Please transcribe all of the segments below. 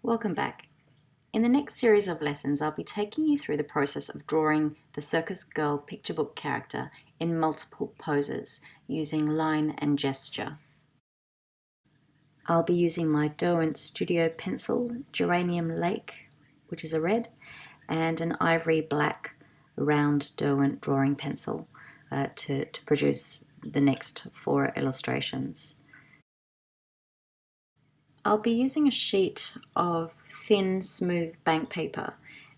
Welcome back. In the next series of lessons, I'll be taking you through the process of drawing the Circus Girl picture book character in multiple poses using line and gesture. I'll be using my Derwent Studio pencil, Geranium Lake, which is a red, and an ivory black round Derwent drawing pencil to produce the next 4 illustrations. I'll be using a sheet of thin, smooth bank paper,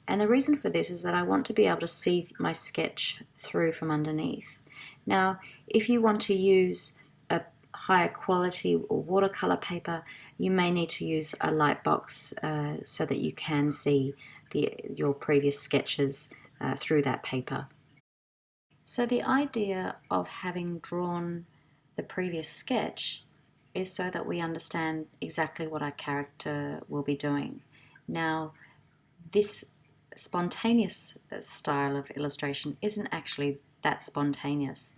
and the reason for this is that I want to be able to see my sketch through from underneath. Now, if you want to use a higher quality or watercolor paper, you may need to use a light box so that you can see your previous sketches through that paper. So the idea of having drawn the previous sketch is so that we understand exactly what our character will be doing. Now, this spontaneous style of illustration isn't actually that spontaneous.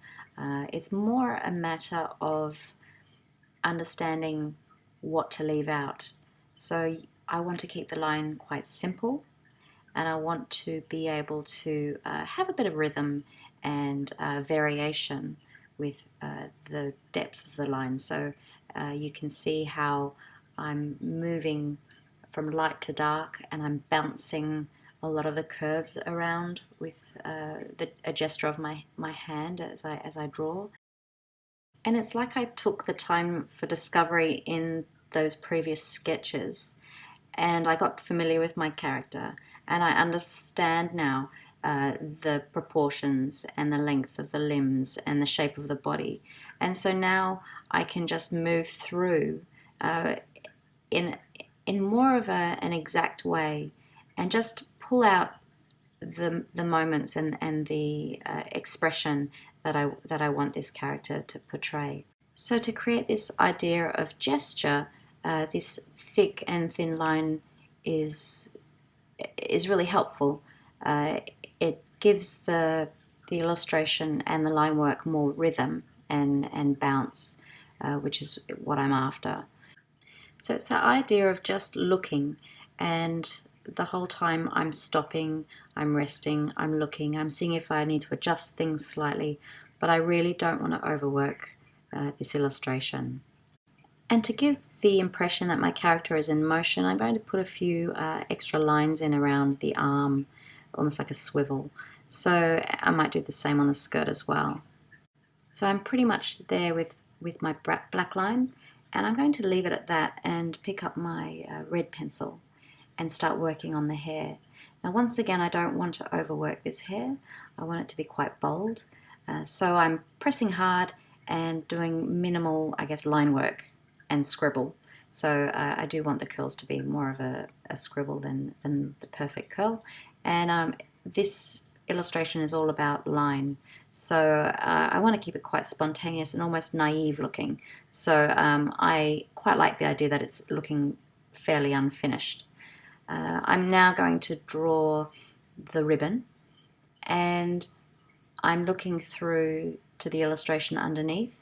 It's more a matter of understanding what to leave out. So I want to keep the line quite simple, and I want to be able to have a bit of rhythm and variation with the depth of the line. So you can see how I'm moving from light to dark, and I'm bouncing a lot of the curves around with a gesture of my hand as I draw. And it's like I took the time for discovery in those previous sketches, and I got familiar with my character, and I understand now the proportions and the length of the limbs and the shape of the body. And so now I can just move through in more of an exact way and just pull out the moments and the expression that I want this character to portray. So to create this idea of gesture, this thick and thin line is really helpful. It gives the illustration and the line work more rhythm and bounce, which is what I'm after. So it's the idea of just looking, and the whole time I'm stopping, I'm resting, I'm looking, I'm seeing if I need to adjust things slightly, but I really don't want to overwork this illustration. And to give the impression that my character is in motion, I'm going to put a few extra lines in around the arm, almost like a swivel. So I might do the same on the skirt as well. So I'm pretty much there with my black line, and I'm going to leave it at that and pick up my red pencil and start working on the hair. Now once again, I don't want to overwork this hair. I want it to be quite bold. So I'm pressing hard and doing minimal, line work and scribble. So I do want the curls to be more of a scribble than the perfect curl. And this illustration is all about line. So I want to keep it quite spontaneous and almost naive looking. So I quite like the idea that it's looking fairly unfinished. I'm now going to draw the ribbon, and I'm looking through to the illustration underneath,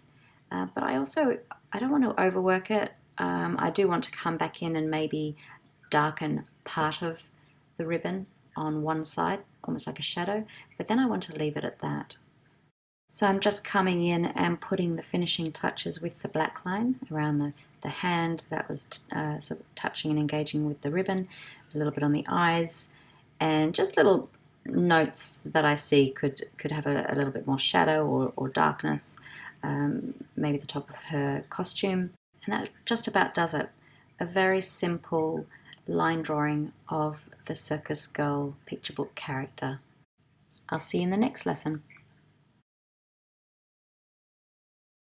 but I don't want to overwork it. I do want to come back in and maybe darken part of the ribbon on one side, almost like a shadow, but then I want to leave it at that. So I'm just coming in and putting the finishing touches with the black line around the hand that was sort of touching and engaging with the ribbon, a little bit on the eyes, and just little notes that I see could have a little bit more shadow or darkness, maybe the top of her costume, and that just about does it. A very simple line drawing of the Circus Girl picture book character. I'll see you in the next lesson.